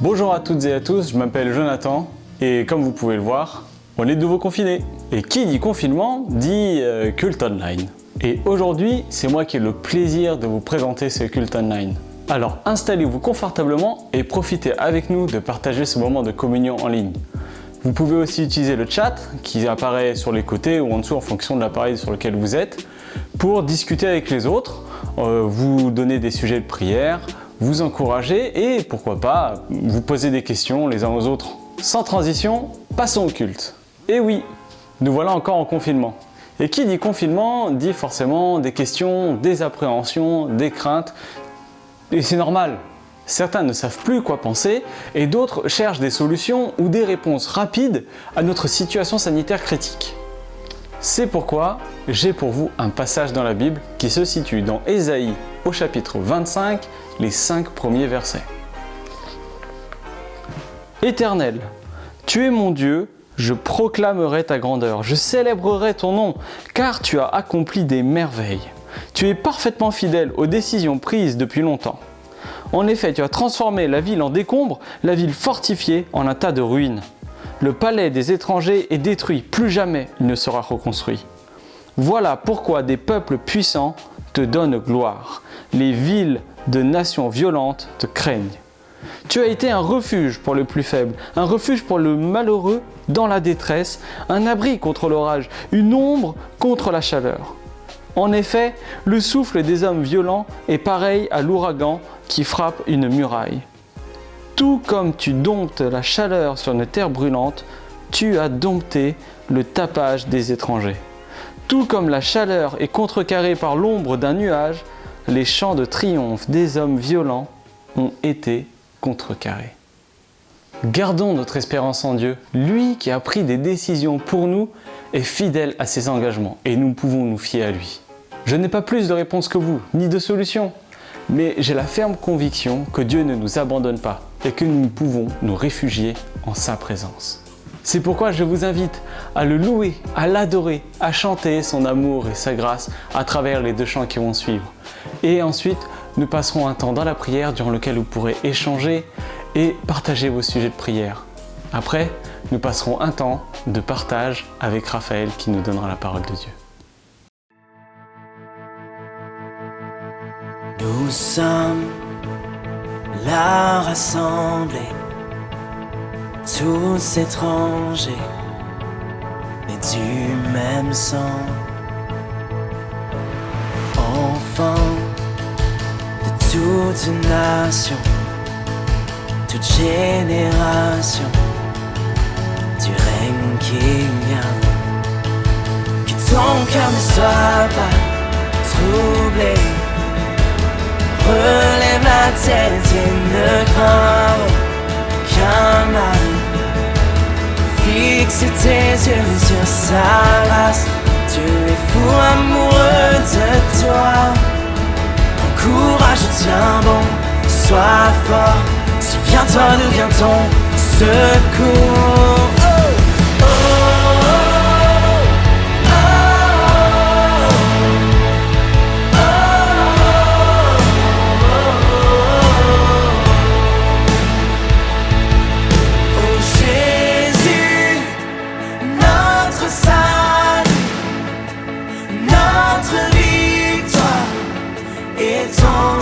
Bonjour à toutes et à tous, je m'appelle Jonathan et comme vous pouvez le voir, on est de nouveau confinés. Et qui dit confinement dit culte online. Et aujourd'hui, c'est moi qui ai le plaisir de vous présenter ce culte online. Alors installez-vous confortablement et profitez avec nous de partager ce moment de communion en ligne. Vous pouvez aussi utiliser le chat qui apparaît sur les côtés ou en dessous en fonction de l'appareil sur lequel vous êtes pour discuter avec les autres, vous donner des sujets de prière, vous encourager et pourquoi pas vous poser des questions les uns aux autres. Sans transition, passons au culte. Et oui, nous voilà encore en confinement. Et qui dit confinement dit forcément des questions, des appréhensions, des craintes. Et c'est normal. Certains ne savent plus quoi penser et d'autres cherchent des solutions ou des réponses rapides à notre situation sanitaire critique. C'est pourquoi j'ai pour vous un passage dans la Bible qui se situe dans Ésaïe au chapitre 25, les 5 premiers versets. Éternel, tu es mon Dieu, je proclamerai ta grandeur, je célébrerai ton nom, car tu as accompli des merveilles. Tu es parfaitement fidèle aux décisions prises depuis longtemps. En effet, tu as transformé la ville en décombre, la ville fortifiée en un tas de ruines. Le palais des étrangers est détruit, plus jamais il ne sera reconstruit. Voilà pourquoi des peuples puissants te donnent gloire. Les villes de nations violentes te craignent. Tu as été un refuge pour le plus faible, un refuge pour le malheureux dans la détresse, un abri contre l'orage, une ombre contre la chaleur. En effet, le souffle des hommes violents est pareil à l'ouragan qui frappe une muraille. Tout comme tu domptes la chaleur sur une terre brûlante, tu as dompté le tapage des étrangers. Tout comme la chaleur est contrecarrée par l'ombre d'un nuage, les chants de triomphe des hommes violents ont été contrecarrés. Gardons notre espérance en Dieu. Lui qui a pris des décisions pour nous est fidèle à ses engagements et nous pouvons nous fier à lui. Je n'ai pas plus de réponses que vous, ni de solutions, mais j'ai la ferme conviction que Dieu ne nous abandonne pas et que nous pouvons nous réfugier en sa présence. C'est pourquoi je vous invite à le louer, à l'adorer, à chanter son amour et sa grâce à travers les 2 chants qui vont suivre. Et ensuite, nous passerons un temps dans la prière durant lequel vous pourrez échanger et partager vos sujets de prière. Après, nous passerons un temps de partage avec Raphaël qui nous donnera la parole de Dieu. Nous sommes là rassemblés, tous étrangers, mais du même sang. Enfants de toute une nation, toute génération, du règne qui vient. Que ton cœur ne soit pas troublé. Relève la tête et ne crains aucun mal. Fixe tes yeux sur sa grâce. Dieu est fou amoureux de toi. Encourage, tiens bon, sois fort. Souviens-toi d'où vient ton secours.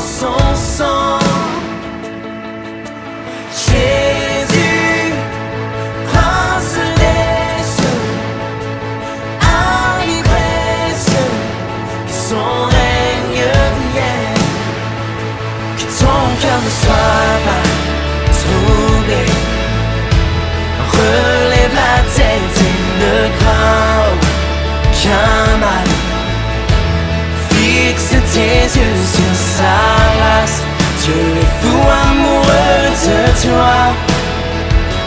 Son sang, Jésus, prince des cieux, ami précieux, que son règne vienne, que ton cœur ne soit pas troublé. Relève la tête et ne crains aucun mal. Fixe tes yeux sur sa grâce. Dieu est fou amoureux de toi.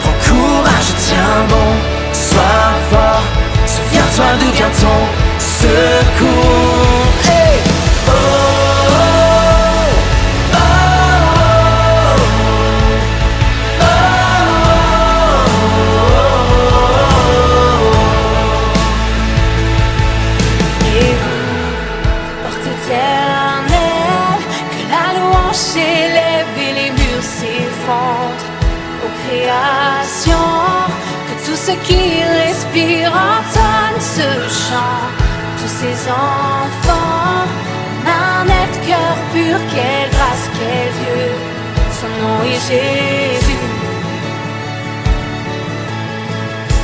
Prends courage, tiens bon, sois fort. Souviens-toi d'où vient ton secours. Hey! S'élève et les murs s'effondrent. création, que tout ce qui respire entonne ce chant. Tous ces enfants, d'un net cœur pur, quelle grâce, quel Dieu, son nom est Jésus.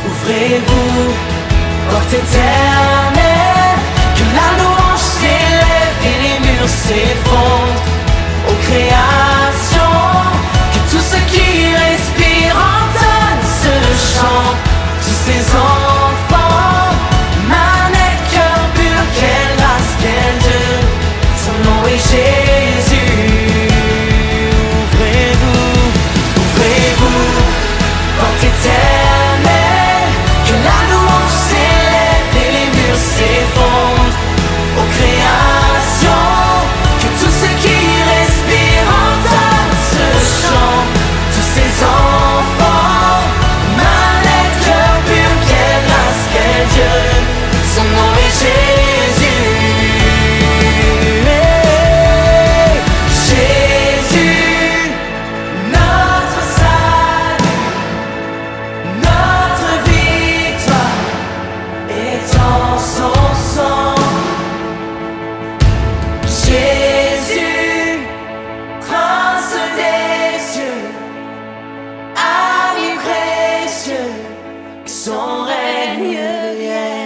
Ouvrez-vous, porte éternelle, que la louange s'élève et les murs s'effondrent. Ô création, que tout ce qui respire entonne ce chant. Tous ces enfants, manette, cœur pur, quelle grâce, quel Dieu, son nom est Jésus. Ouvrez-vous, ouvrez-vous, porte éternelle, que la louange s'élève et les murs s'effondrent. Ô création, que tout ce qui respire entende ce chant. Tous ces enfants, manette, cœur pur, quelle grâce, quel Dieu, son nom est Jésus. Jésus, notre salut, notre victoire est en son sang. Jésus, prince des cieux, ami précieux, que son règne vienne.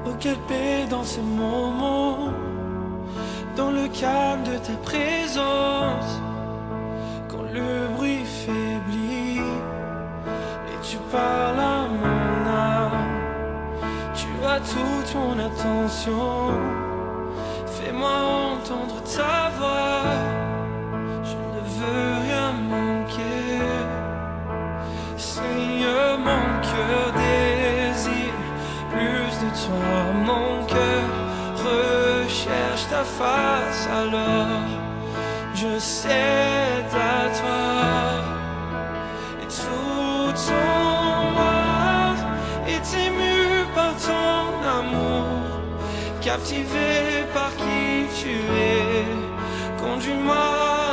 Oh, quelle paix dans ces moments, dans le calme de ta présence, quand le bruit faiblit et tu parles à mon âme. Tu as toute mon attention, fais-moi entendre ta voix. Je ne veux rien manquer, Seigneur, mon cœur désire plus de toi, mon cœur recherche ta face, alors je cède à toi. Et tout ton monde est ému par ton amour, captivé par qui tu es. Conduis-moi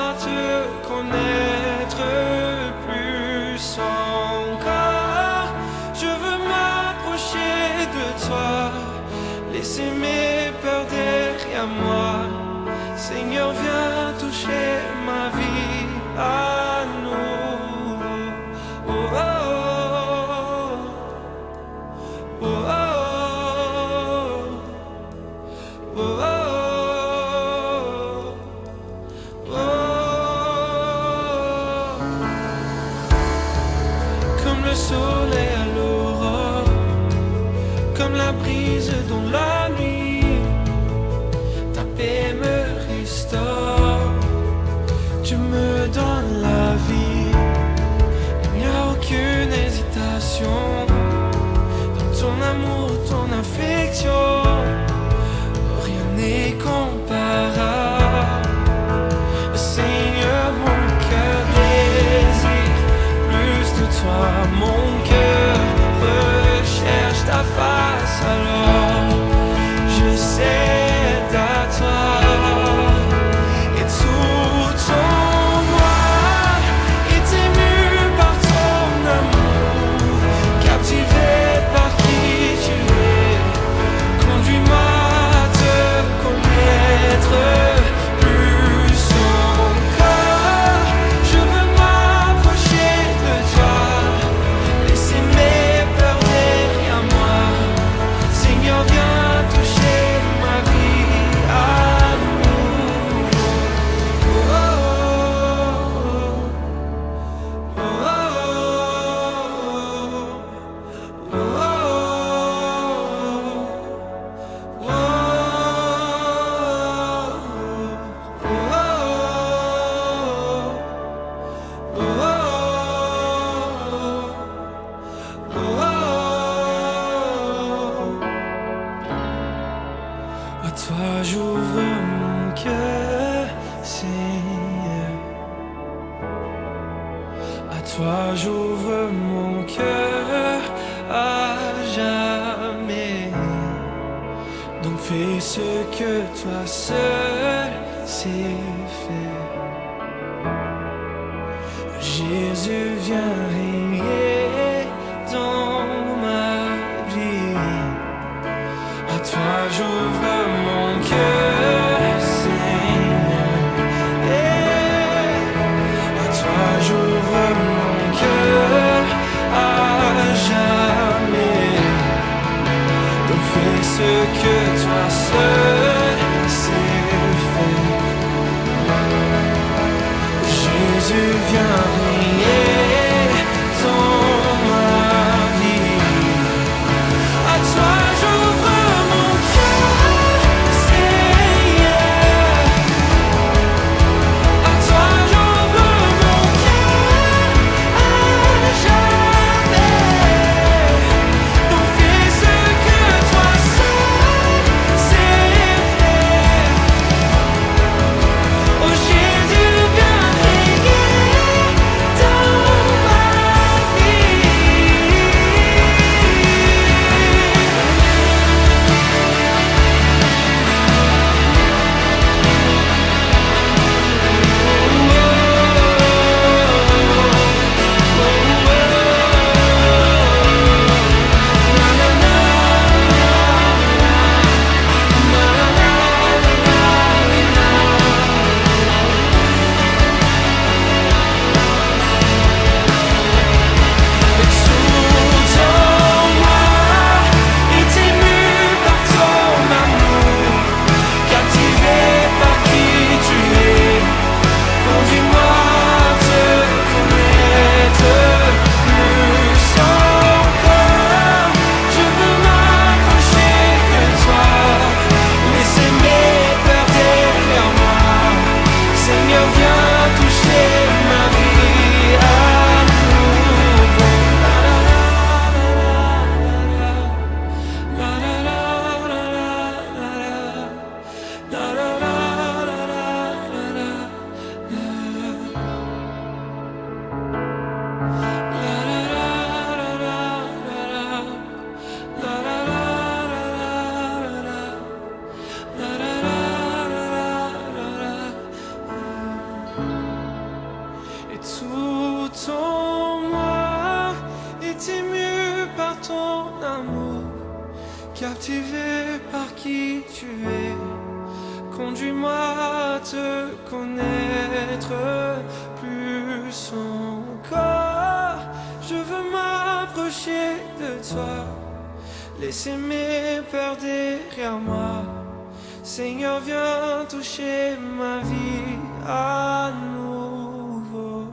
à te connaître plus encore. Je veux m'approcher de toi, laisser mes peurs derrière moi. Seigneur, viens toucher ma vie à nouveau. Oh, oh, oh, oh, oh, oh, oh, oh. Comme le soleil à l'aurore, comme la brise dans la nuit, ta paix me restaure, tu me donnes la vie. Il n'y a aucune hésitation dans ton amour, ton affection, rien n'est comparable. Seigneur, mon cœur désire plus de toi, mon cœur recherche ta face, alors je cède à toi. Et tout ton moi est ému par ton amour, captivé par qui tu es. Conduis-moi à te connaître plus encore. Je veux m'approcher de toi, toi j'ouvre mon cœur à jamais. Donc fais ce que toi seul sais faire. Jésus, viens régner dans ma vie. À toi j'ouvre mon cœur, Seigneur. À toi j'ouvre mon cœur à jamais. Donc fais ce que toi seul sais faire. Jésus, viens régner dans ma vie. À toi j'ouvre mon cœur, Seigneur. À toi j'ouvre mon cœur à jamais. Donc fais ce que toi seul sais faire. Oh Jésus, viens régner dans ma vie. Et tout en moi est ému par ton amour, captivé par qui tu es. Conduis-moi à te connaître plus encore. Je veux m'approcher de toi, laisser mes peurs derrière moi. Seigneur, viens toucher ma vie à nouveau.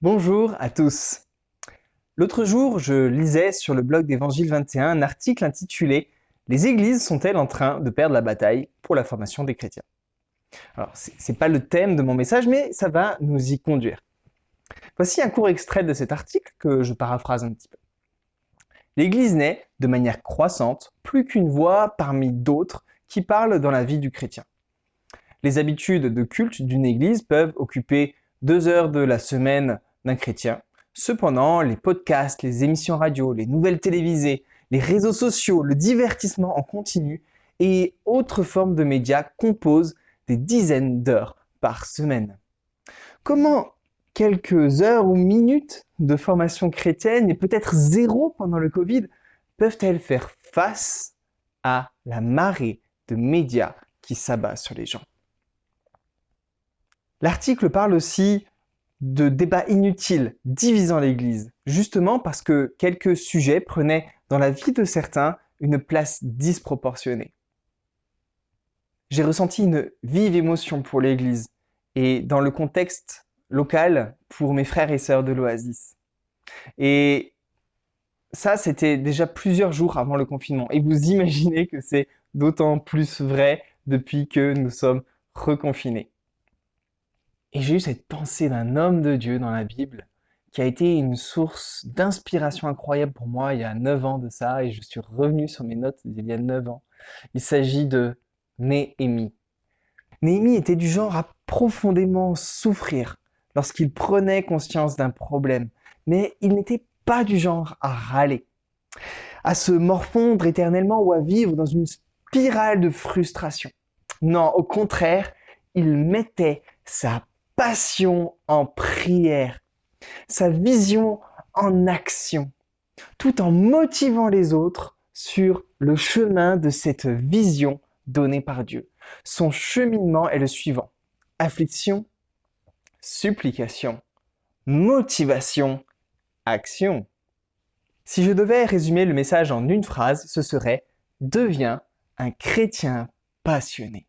Bonjour à tous. L'autre jour, je lisais sur le blog d'Évangile 21 un article intitulé « Les églises sont-elles en train de perdre la bataille pour la formation des chrétiens ?» Alors, c'est pas le thème de mon message, mais ça va nous y conduire. Voici un court extrait de cet article que je paraphrase un petit peu. L'Église naît de manière croissante, plus qu'une voix parmi d'autres qui parlent dans la vie du chrétien. Les habitudes de culte d'une Église peuvent occuper 2 heures de la semaine d'un chrétien. Cependant, les podcasts, les émissions radio, les nouvelles télévisées, les réseaux sociaux, le divertissement en continu et autres formes de médias composent des dizaines d'heures par semaine. Comment quelques heures ou minutes de formation chrétienne et peut-être 0 pendant le Covid peuvent-elles faire face à la marée de médias qui s'abat sur les gens? L'article parle aussi de débats inutiles divisant l'Église, justement parce que quelques sujets prenaient dans la vie de certains une place disproportionnée. J'ai ressenti une vive émotion pour l'Église et dans le contexte local pour mes frères et sœurs de l'Oasis. Et ça, c'était déjà plusieurs jours avant le confinement. Et vous imaginez que c'est d'autant plus vrai depuis que nous sommes reconfinés. Et j'ai eu cette pensée d'un homme de Dieu dans la Bible qui a été une source d'inspiration incroyable pour moi il y a 9 ans de ça, et je suis revenu sur mes notes d'il y a 9 ans. Il s'agit de Néhémie. Néhémie était du genre à profondément souffrir lorsqu'il prenait conscience d'un problème, mais il n'était pas du genre à râler, à se morfondre éternellement ou à vivre dans une spirale de frustration. Non, au contraire, il mettait sa passion en prière, sa vision en action, tout en motivant les autres sur le chemin de cette vision donnée par Dieu. Son cheminement est le suivant: affliction, supplication, motivation, action. Si je devais résumer le message en une phrase, ce serait « Deviens un chrétien passionné ».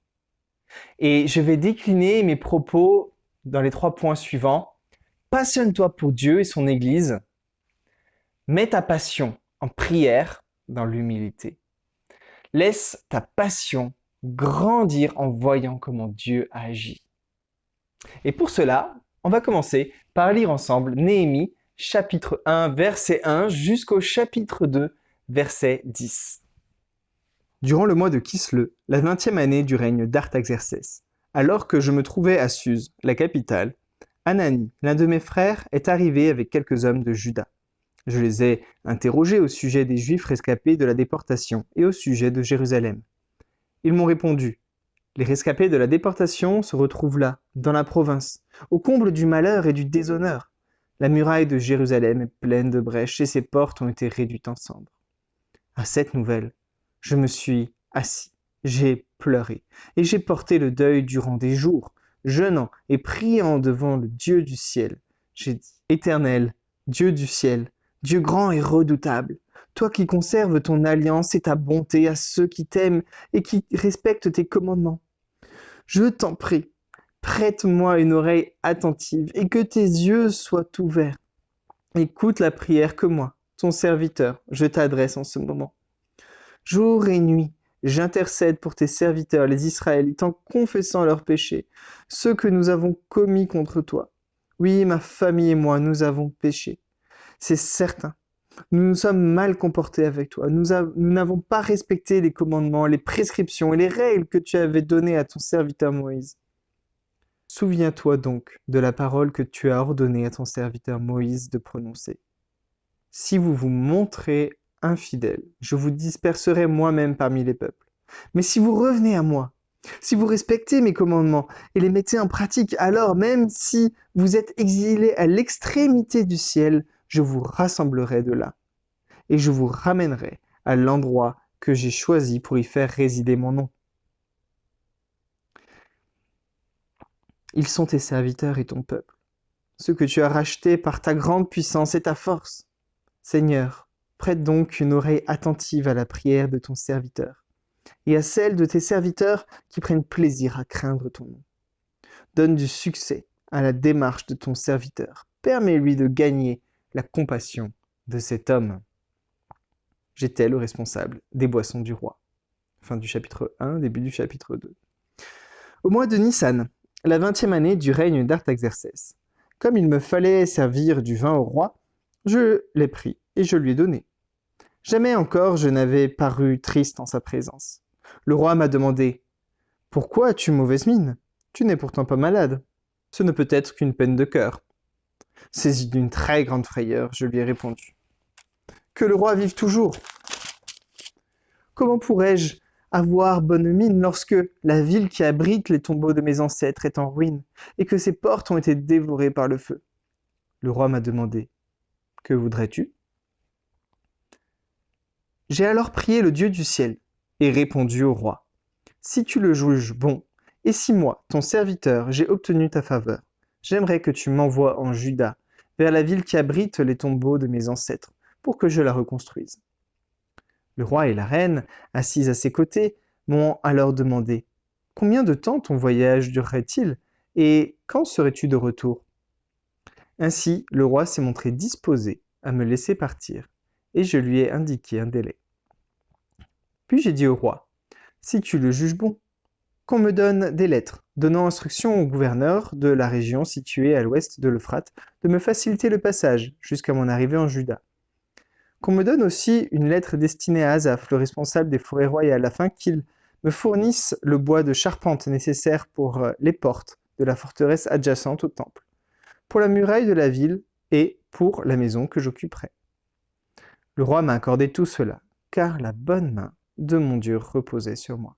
Et je vais décliner mes propos dans les 3 points suivants. Passionne-toi pour Dieu et son Église. Mets ta passion en prière dans l'humilité. Laisse ta passion grandir en voyant comment Dieu agit. Et pour cela, on va commencer par lire ensemble Néhémie, chapitre 1, verset 1 jusqu'au chapitre 2, verset 10. Durant le mois de Kisleu, la 20e année du règne d'Artaxercès, alors que je me trouvais à Suse, la capitale, Anani, l'un de mes frères, est arrivé avec quelques hommes de Juda. Je les ai interrogés au sujet des Juifs rescapés de la déportation et au sujet de Jérusalem. Ils m'ont répondu: les rescapés de la déportation se retrouvent là, dans la province, au comble du malheur et du déshonneur. La muraille de Jérusalem est pleine de brèches et ses portes ont été réduites en cendres. À cette nouvelle, je me suis assis, j'ai pleuré et j'ai porté le deuil durant des jours, jeûnant et priant devant le Dieu du ciel. J'ai dit: Éternel, Dieu du ciel, Dieu grand et redoutable, toi qui conserves ton alliance et ta bonté à ceux qui t'aiment et qui respectent tes commandements, je t'en prie, prête-moi une oreille attentive et que tes yeux soient ouverts. Écoute la prière que moi, ton serviteur, je t'adresse en ce moment. Jour et nuit, j'intercède pour tes serviteurs, les Israélites, en confessant leurs péchés, ceux que nous avons commis contre toi. Oui, ma famille et moi, nous avons péché. C'est certain. Nous nous sommes mal comportés avec toi. Nous n'avons pas respecté les commandements, les prescriptions et les règles que tu avais données à ton serviteur Moïse. Souviens-toi donc de la parole que tu as ordonné à ton serviteur Moïse de prononcer. Si vous vous montrez infidèles, je vous disperserai moi-même parmi les peuples. Mais si vous revenez à moi, si vous respectez mes commandements et les mettez en pratique, alors même si vous êtes exilés à l'extrémité du ciel, je vous rassemblerai de là, et je vous ramènerai à l'endroit que j'ai choisi pour y faire résider mon nom. Ils sont tes serviteurs et ton peuple, ceux que tu as rachetés par ta grande puissance et ta force. Seigneur, prête donc une oreille attentive à la prière de ton serviteur, et à celle de tes serviteurs qui prennent plaisir à craindre ton nom. Donne du succès à la démarche de ton serviteur, permets-lui de gagner la compassion de cet homme. » J'étais le responsable des boissons du roi. Fin du chapitre 1, début du chapitre 2. Au mois de Nissan, la 20e année du règne d'Artaxerxès, comme il me fallait servir du vin au roi, je l'ai pris et je lui ai donné. Jamais encore je n'avais paru triste en sa présence. Le roi m'a demandé « Pourquoi as-tu mauvaise mine? Tu n'es pourtant pas malade. Ce ne peut être qu'une peine de cœur. » Saisi d'une très grande frayeur, je lui ai répondu « Que le roi vive toujours! Comment pourrais-je avoir bonne mine lorsque la ville qui abrite les tombeaux de mes ancêtres est en ruine et que ses portes ont été dévorées par le feu? » Le roi m'a demandé « Que voudrais-tu? » J'ai alors prié le Dieu du ciel et répondu au roi « Si tu le juges bon, et si moi, ton serviteur, j'ai obtenu ta faveur, j'aimerais que tu m'envoies en Juda, vers la ville qui abrite les tombeaux de mes ancêtres, pour que je la reconstruise. » Le roi et la reine, assis à ses côtés, m'ont alors demandé « Combien de temps ton voyage durerait-il et quand serais-tu de retour ?» Ainsi, le roi s'est montré disposé à me laisser partir, et je lui ai indiqué un délai. Puis j'ai dit au roi « Si tu le juges bon, qu'on me donne des lettres, donnant instruction au gouverneur de la région située à l'ouest de l'Euphrate de me faciliter le passage jusqu'à mon arrivée en Juda. Qu'on me donne aussi une lettre destinée à Asaph, le responsable des forêts royales, afin qu'il me fournisse le bois de charpente nécessaire pour les portes de la forteresse adjacente au temple, pour la muraille de la ville et pour la maison que j'occuperai. » Le roi m'a accordé tout cela, car la bonne main de mon Dieu reposait sur moi.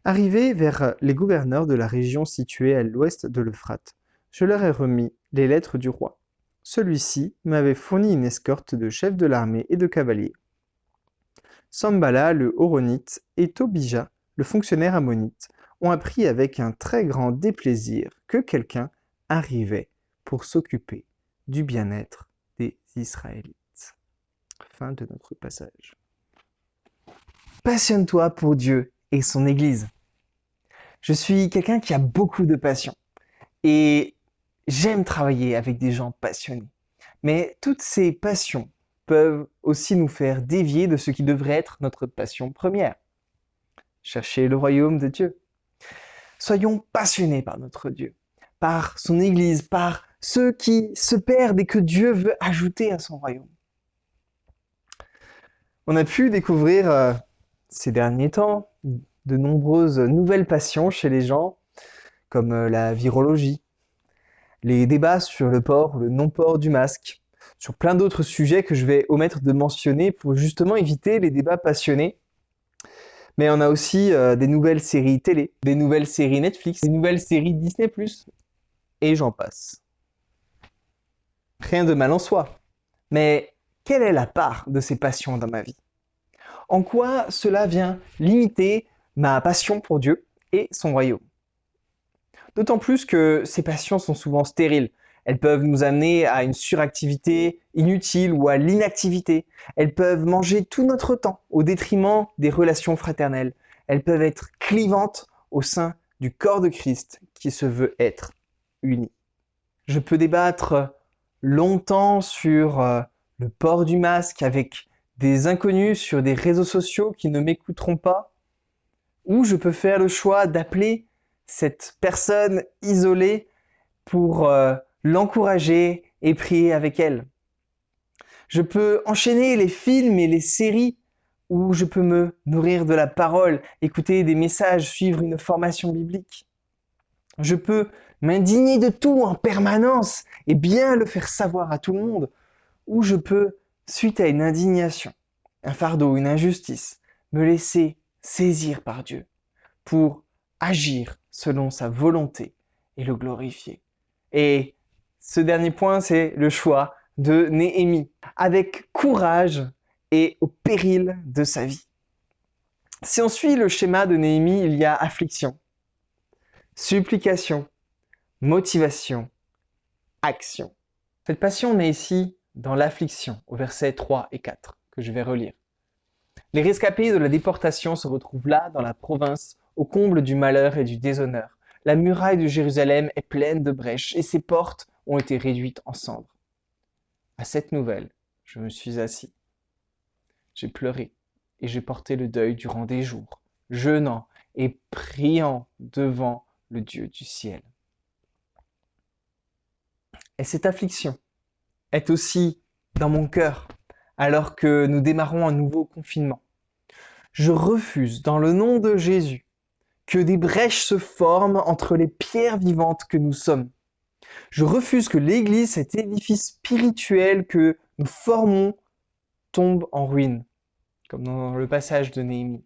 Arrivé vers les gouverneurs de la région située à l'ouest de l'Euphrate, je leur ai remis les lettres du roi. Celui-ci m'avait fourni une escorte de chefs de l'armée et de cavaliers. Sambala, le Horonite, et Tobija, le fonctionnaire ammonite, ont appris avec un très grand déplaisir que quelqu'un arrivait pour s'occuper du bien-être des Israélites. Fin de notre passage. Passionne-toi pour Dieu et son Église. Je suis quelqu'un qui a beaucoup de passion et j'aime travailler avec des gens passionnés. Mais toutes ces passions peuvent aussi nous faire dévier de ce qui devrait être notre passion première. Chercher le royaume de Dieu. Soyons passionnés par notre Dieu, par son Église, par ceux qui se perdent et que Dieu veut ajouter à son royaume. On a pu découvrir ces derniers temps de nombreuses nouvelles passions chez les gens, comme la virologie, les débats sur le port ou le non-port du masque, sur plein d'autres sujets que je vais omettre de mentionner pour justement éviter les débats passionnés. Mais on a aussi des nouvelles séries télé, des nouvelles séries Netflix, des nouvelles séries Disney+, et j'en passe. Rien de mal en soi, mais quelle est la part de ces passions dans ma vie? En quoi cela vient limiter ma passion pour Dieu et son royaume? D'autant plus que ces passions sont souvent stériles. Elles peuvent nous amener à une suractivité inutile ou à l'inactivité. Elles peuvent manger tout notre temps au détriment des relations fraternelles. Elles peuvent être clivantes au sein du corps de Christ qui se veut être uni. Je peux débattre longtemps sur le port du masque avec des inconnus sur des réseaux sociaux qui ne m'écouteront pas, ou je peux faire le choix d'appeler cette personne isolée pour l'encourager et prier avec elle. Je peux enchaîner les films et les séries où je peux me nourrir de la parole, écouter des messages, suivre une formation biblique. Je peux m'indigner de tout en permanence et bien le faire savoir à tout le monde, ou je peux, suite à une indignation, un fardeau, une injustice, me laisser saisir par Dieu pour agir selon sa volonté et le glorifier. Et ce dernier point, c'est le choix de Néhémie, avec courage et au péril de sa vie. Si on suit le schéma de Néhémie, il y a affliction, supplication, motivation, action. Cette passion naît ici dans l'affliction, au versets 3 et 4, que je vais relire. Les rescapés de la déportation se retrouvent là, dans la province, au comble du malheur et du déshonneur. La muraille de Jérusalem est pleine de brèches et ses portes ont été réduites en cendres. À cette nouvelle, je me suis assis. J'ai pleuré et j'ai porté le deuil durant des jours, jeûnant et priant devant le Dieu du ciel. Et cette affliction est aussi dans mon cœur, alors que nous démarrons un nouveau confinement. Je refuse, dans le nom de Jésus, que des brèches se forment entre les pierres vivantes que nous sommes. Je refuse que l'Église, cet édifice spirituel que nous formons, tombe en ruine, comme dans le passage de Néhémie.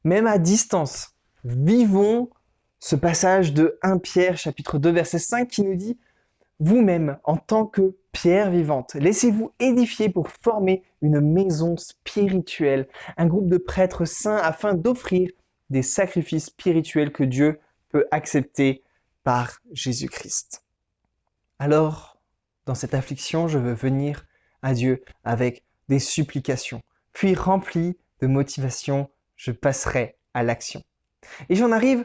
Même à distance, vivons ce passage de 1 Pierre chapitre 2 verset 5 qui nous dit « Vous-même, en tant que pierre vivante, laissez-vous édifier pour former une maison spirituelle, un groupe de prêtres saints afin d'offrir des sacrifices spirituels que Dieu peut accepter par Jésus-Christ. » Alors, dans cette affliction, je veux venir à Dieu avec des supplications, puis rempli de motivation, je passerai à l'action. Et j'en arrive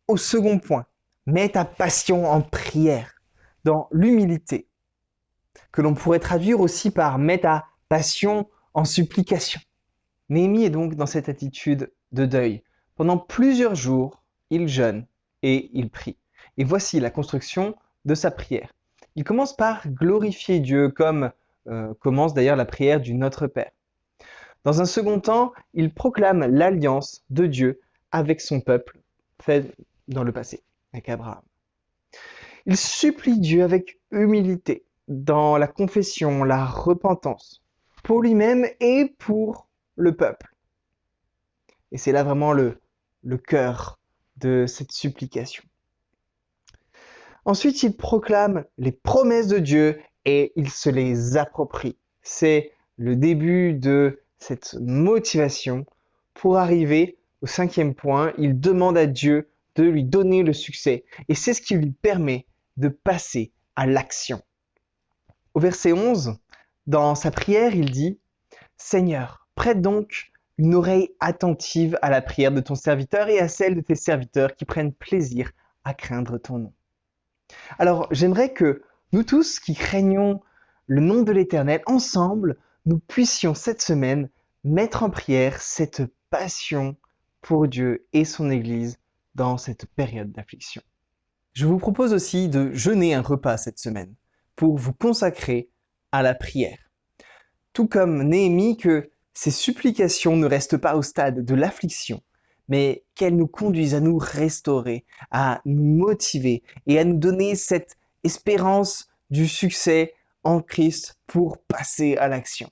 au second point. Mets ta passion en prière, dans l'humilité, que l'on pourrait traduire aussi par mets ta passion en supplication. Néhémie est donc dans cette attitude de deuil. Pendant plusieurs jours, il jeûne et il prie. Et voici la construction de sa prière. Il commence par glorifier Dieu, comme commence d'ailleurs la prière du Notre Père. Dans un second temps, il proclame l'alliance de Dieu avec son peuple, fait dans le passé, avec Abraham. Il supplie Dieu avec humilité, dans la confession, la repentance, pour lui-même et pour le peuple. Et c'est là vraiment le cœur de cette supplication. Ensuite, il proclame les promesses de Dieu et il se les approprie. C'est le début de cette motivation. Pour arriver au 5e point, il demande à Dieu de lui donner le succès. Et c'est ce qui lui permet de passer à l'action. Au verset 11, dans sa prière, il dit « Seigneur, prête donc une oreille attentive à la prière de ton serviteur et à celle de tes serviteurs qui prennent plaisir à craindre ton nom. » Alors, j'aimerais que nous tous qui craignons le nom de l'Éternel, ensemble, nous puissions cette semaine mettre en prière cette passion pour Dieu et son Église dans cette période d'affliction. Je vous propose aussi de jeûner un repas cette semaine pour vous consacrer à la prière. Tout comme Néhémie, que ces supplications ne restent pas au stade de l'affliction, mais qu'elles nous conduisent à nous restaurer, à nous motiver et à nous donner cette espérance du succès en Christ pour passer à l'action.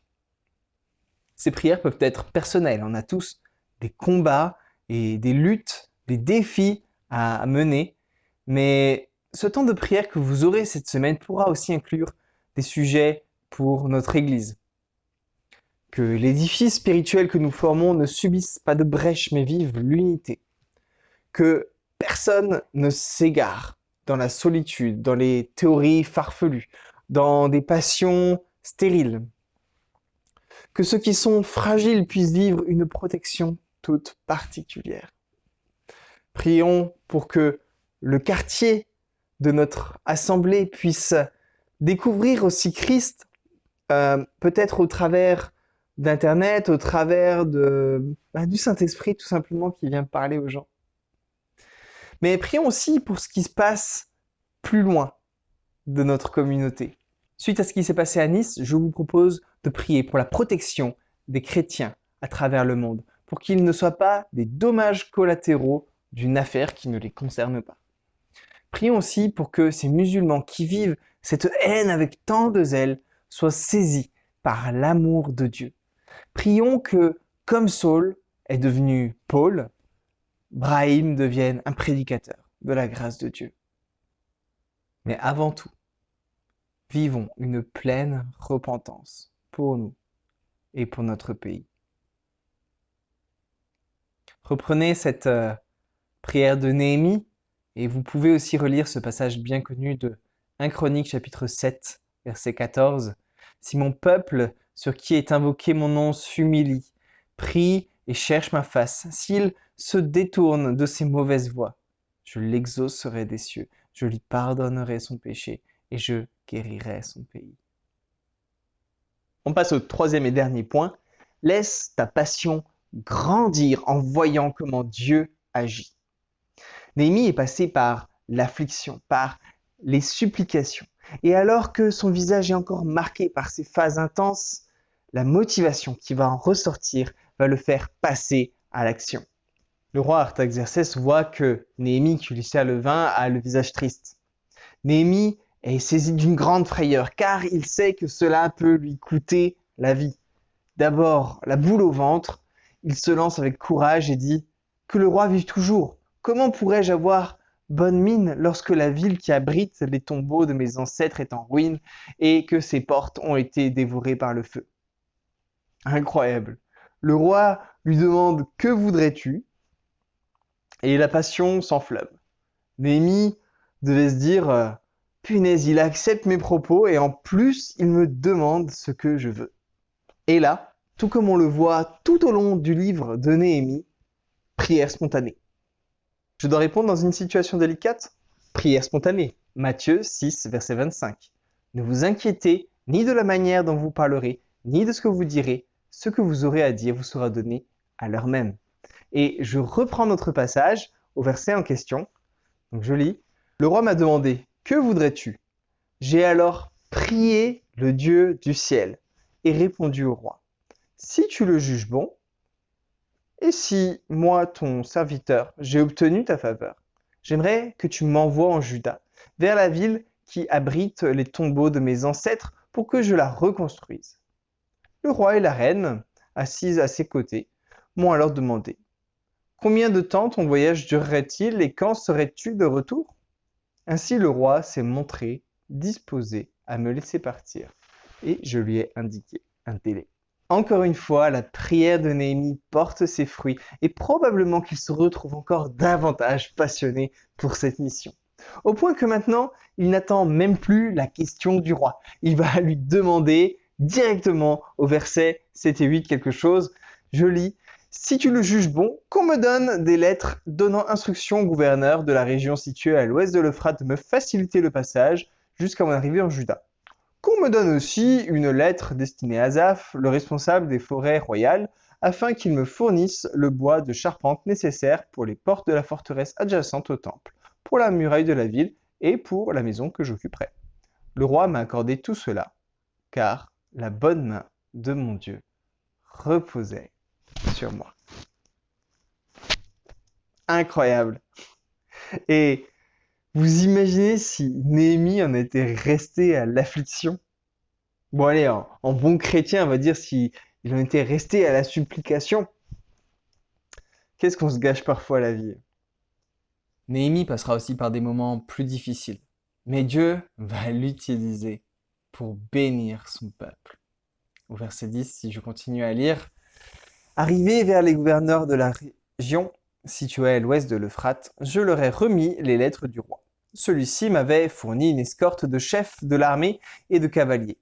Ces prières peuvent être personnelles. On a tous des combats et des luttes, des défis à mener, mais ce temps de prière que vous aurez cette semaine pourra aussi inclure des sujets pour notre Église. Que l'édifice spirituel que nous formons ne subisse pas de brèche mais vive l'unité. Que personne ne s'égare dans la solitude, dans les théories farfelues, dans des passions stériles. Que ceux qui sont fragiles puissent vivre une protection toute particulière. Prions pour que le quartier de notre assemblée puisse découvrir aussi Christ, peut-être au travers d'Internet, au travers du Saint-Esprit tout simplement qui vient parler aux gens. Mais prions aussi pour ce qui se passe plus loin de notre communauté. Suite à ce qui s'est passé à Nice, je vous propose de prier pour la protection des chrétiens à travers le monde, pour qu'ils ne soient pas des dommages collatéraux d'une affaire qui ne les concerne pas. Prions aussi pour que ces musulmans qui vivent cette haine avec tant de zèle soient saisis par l'amour de Dieu. Prions que, comme Saul est devenu Paul, Brahim devienne un prédicateur de la grâce de Dieu. Mais avant tout, vivons une pleine repentance pour nous et pour notre pays. Reprenez cette prière de Néhémie et vous pouvez aussi relire ce passage bien connu de 1 Chronique chapitre 7, verset 14. « Si mon peuple, sur qui est invoqué mon nom, s'humilie, prie et cherche ma face, s'il se détourne de ses mauvaises voies, je l'exaucerai des cieux, je lui pardonnerai son péché et je guérirai son pays. On passe au troisième et dernier point. Laisse ta passion grandir en voyant comment Dieu agit. Néhémie est passé par l'affliction, par les supplications. Et alors que son visage est encore marqué par ces phases intenses, la motivation qui va en ressortir va le faire passer à l'action. Le roi Artaxerxès voit que Néhémie qui lui sert le vin a le visage triste. Néhémie est saisi d'une grande frayeur car il sait que cela peut lui coûter la vie. D'abord, la boule au ventre, il se lance avec courage et dit « Que le roi vive toujours! Comment pourrais-je avoir bonne mine lorsque la ville qui abrite les tombeaux de mes ancêtres est en ruine et que ses portes ont été dévorées par le feu ?» Incroyable. Le roi lui demande « Que voudrais-tu » et la passion s'enflamme. Néhémie devait se dire « Punaise, il accepte mes propos et en plus, il me demande ce que je veux. » Et là, tout comme on le voit tout au long du livre de Néhémie, prière spontanée. Je dois répondre dans une situation délicate? Prière spontanée. Matthieu 6, verset 25. Ne vous inquiétez ni de la manière dont vous parlerez, ni de ce que vous direz. Ce que vous aurez à dire vous sera donné à l'heure même. Et je reprends notre passage au verset en question. Donc je lis. Le roi m'a demandé, que voudrais-tu? J'ai alors prié le Dieu du ciel et répondu au roi. Si tu le juges bon, et si moi, ton serviteur, j'ai obtenu ta faveur, j'aimerais que tu m'envoies en Juda, vers la ville qui abrite les tombeaux de mes ancêtres pour que je la reconstruise. Le roi et la reine, assises à ses côtés, m'ont alors demandé « Combien de temps ton voyage durerait-il et quand serais-tu de retour ?» Ainsi le roi s'est montré disposé à me laisser partir et je lui ai indiqué un délai. Encore une fois, la prière de Néhémie porte ses fruits et probablement qu'il se retrouve encore davantage passionné pour cette mission. Au point que maintenant, il n'attend même plus la question du roi. Il va lui demander directement au verset 7 et 8 quelque chose. Je lis « Si tu le juges bon, qu'on me donne des lettres donnant instruction au gouverneur de la région située à l'ouest de l'Euphrate de me faciliter le passage jusqu'à mon arrivée en Juda. Qu'on me donne aussi une lettre destinée à Asaph, le responsable des forêts royales, afin qu'il me fournisse le bois de charpente nécessaire pour les portes de la forteresse adjacente au temple, pour la muraille de la ville et pour la maison que j'occuperai. Le roi m'a accordé tout cela, car la bonne main de mon Dieu reposait sur moi. » Incroyable. Et vous imaginez si Néhémie en était resté à l'affliction? Bon allez, en bon chrétien, on va dire s'il en était resté à la supplication. Qu'est-ce qu'on se gâche parfois à la vie? Néhémie passera aussi par des moments plus difficiles, mais Dieu va l'utiliser pour bénir son peuple. Au verset 10, si je continue à lire, « Arrivé vers les gouverneurs de la région située à l'ouest de l'Euphrate, je leur ai remis les lettres du roi. Celui-ci m'avait fourni une escorte de chefs de l'armée et de cavaliers.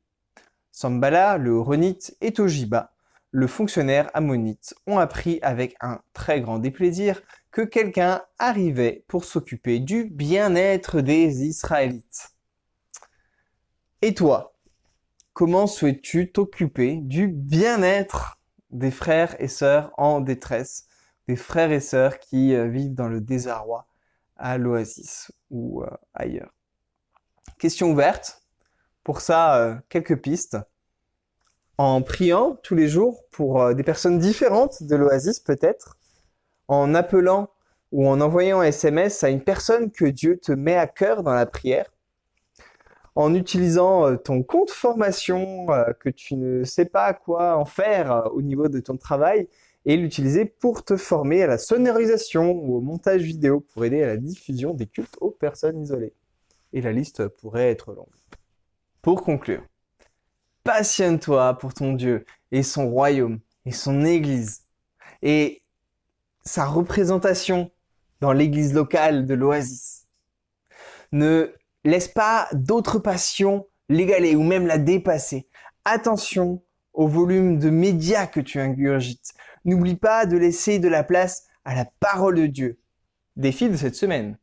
Sambala, le Horonite, et Tojiba, le fonctionnaire ammonite, ont appris avec un très grand déplaisir que quelqu'un arrivait pour s'occuper du bien-être des Israélites. Et toi, comment souhaites-tu t'occuper du bien-être des frères et sœurs en détresse, des frères et sœurs qui vivent dans le désarroi à l'Oasis ou ailleurs? Question ouverte. Pour ça, quelques pistes. En priant tous les jours pour des personnes différentes de l'Oasis peut-être, en appelant ou en envoyant un SMS à une personne que Dieu te met à cœur dans la prière, en utilisant ton compte formation que tu ne sais pas quoi en faire au niveau de ton travail et l'utiliser pour te former à la sonorisation ou au montage vidéo pour aider à la diffusion des cultes aux personnes isolées. Et la liste pourrait être longue. Pour conclure, passionne-toi pour ton Dieu et son royaume et son église et sa représentation dans l'église locale de l'Oasis. Ne laisse pas d'autres passions l'égaler ou même la dépasser. Attention au volume de médias que tu ingurgites. N'oublie pas de laisser de la place à la parole de Dieu. Défi de cette semaine.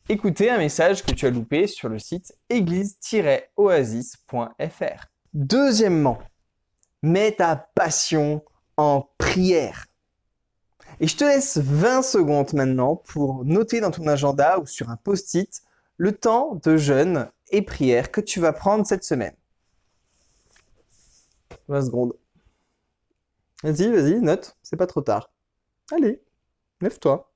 écouter un message que tu as loupé sur le site église-oasis.fr. Deuxièmement, mets ta passion en prière. Et je te laisse 20 secondes maintenant pour noter dans ton agenda ou sur un post-it le temps de jeûne et prière que tu vas prendre cette semaine. 20 secondes. Vas-y, note, c'est pas trop tard. Allez, lève-toi.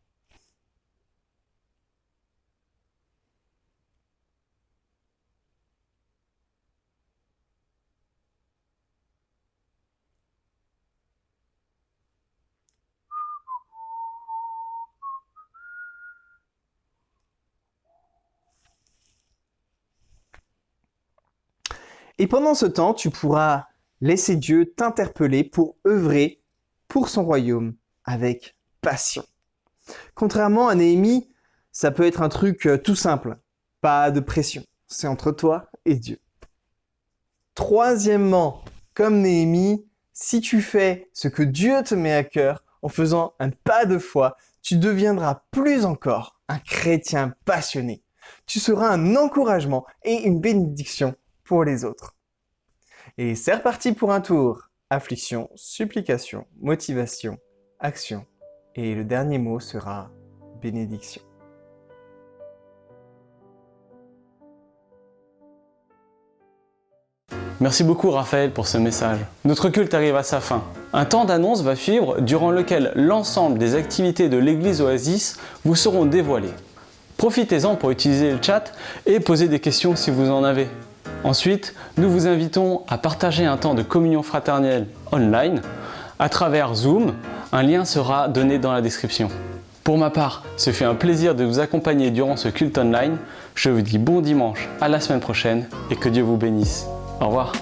Et pendant ce temps, tu pourras laisser Dieu t'interpeller pour œuvrer pour son royaume avec passion. Contrairement à Néhémie, ça peut être un truc tout simple, pas de pression. C'est entre toi et Dieu. Troisièmement, comme Néhémie, si tu fais ce que Dieu te met à cœur en faisant un pas de foi, tu deviendras plus encore un chrétien passionné. Tu seras un encouragement et une bénédiction pour les autres. Et c'est reparti pour un tour. Affliction, supplication, motivation, action. Et le dernier mot sera bénédiction. Merci beaucoup Raphaël pour ce message. Notre culte arrive à sa fin. Un temps d'annonce va suivre durant lequel l'ensemble des activités de l'église Oasis vous seront dévoilées. Profitez-en pour utiliser le chat et poser des questions si vous en avez. Ensuite, nous vous invitons à partager un temps de communion fraternelle online à travers Zoom. Un lien sera donné dans la description. Pour ma part, ce fut un plaisir de vous accompagner durant ce culte online. Je vous dis bon dimanche, à la semaine prochaine et que Dieu vous bénisse. Au revoir.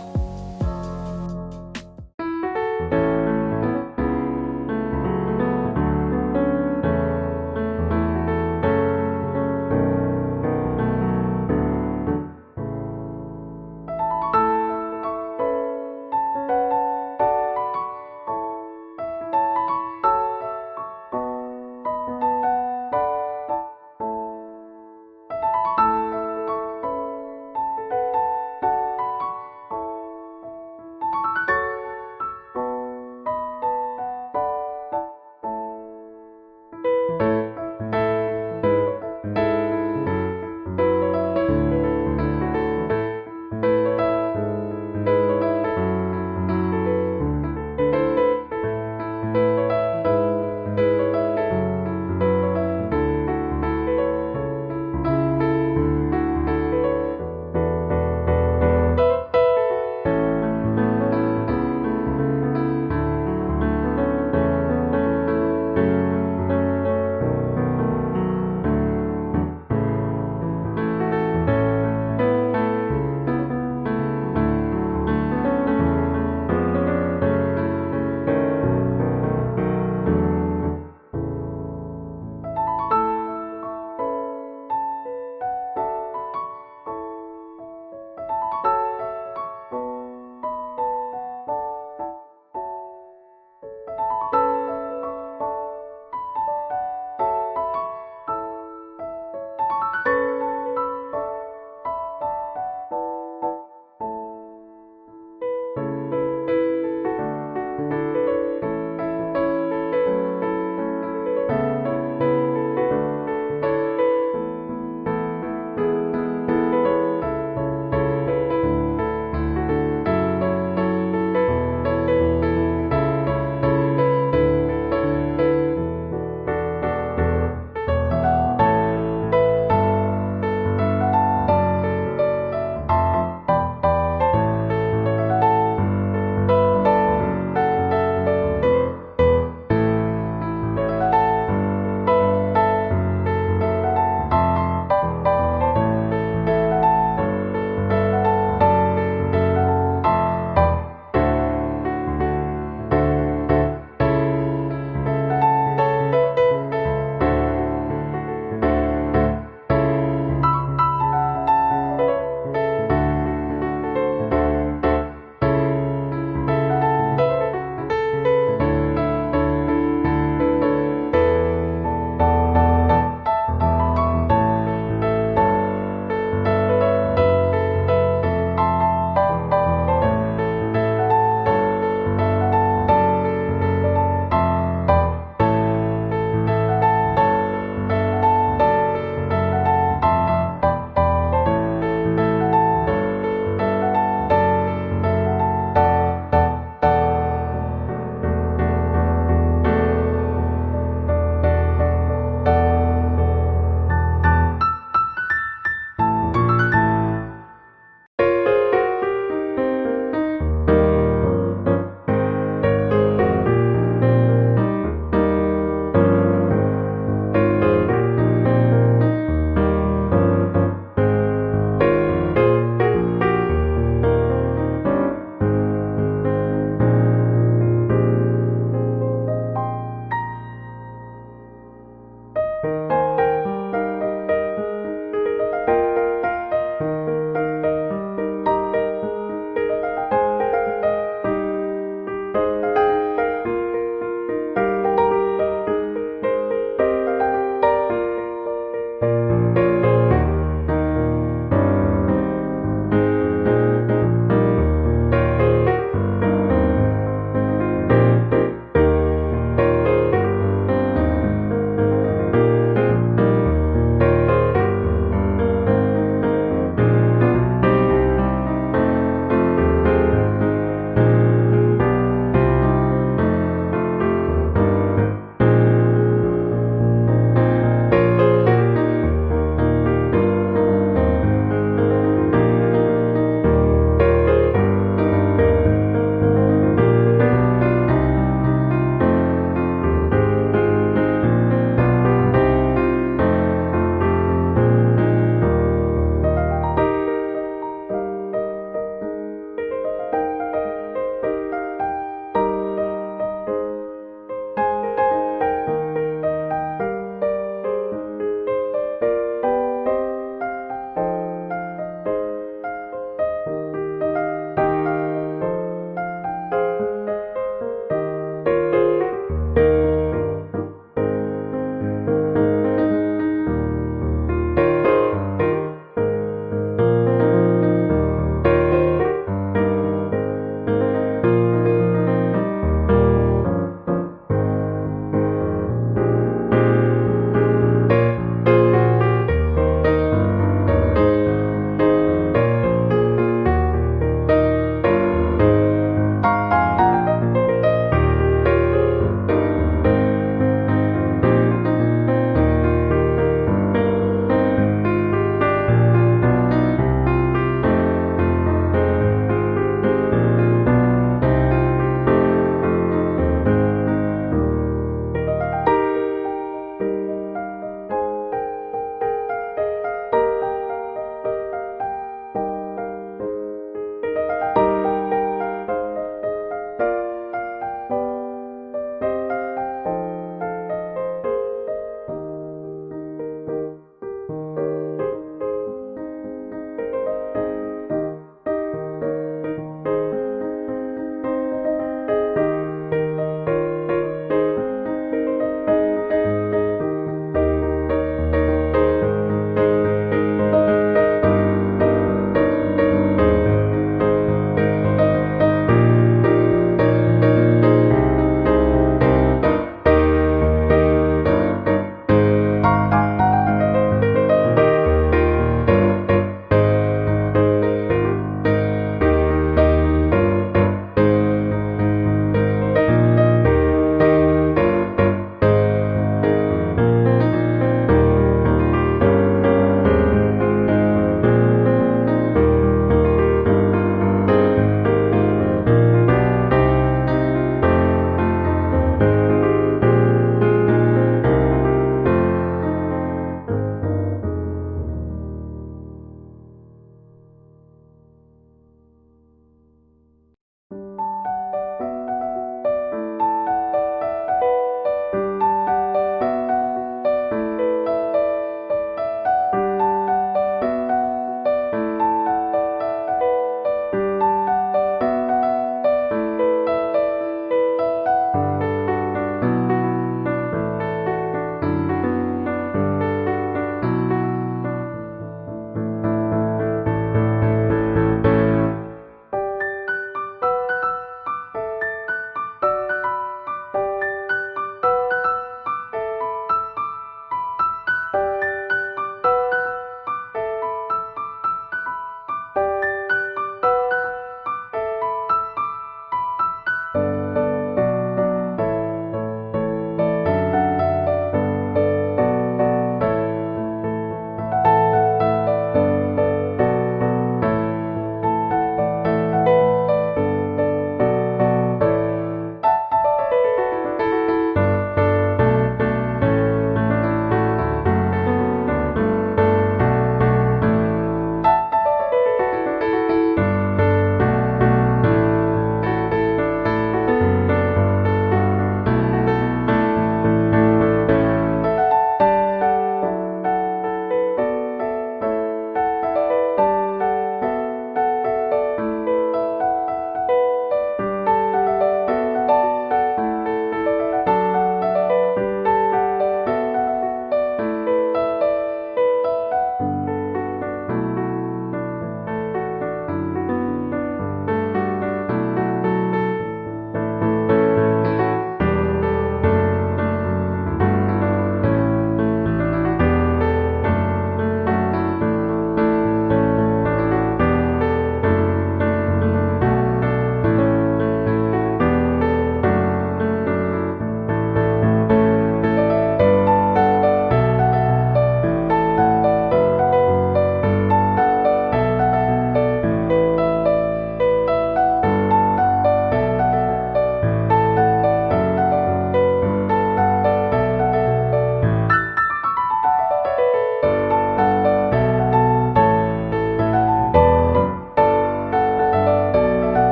Ciao.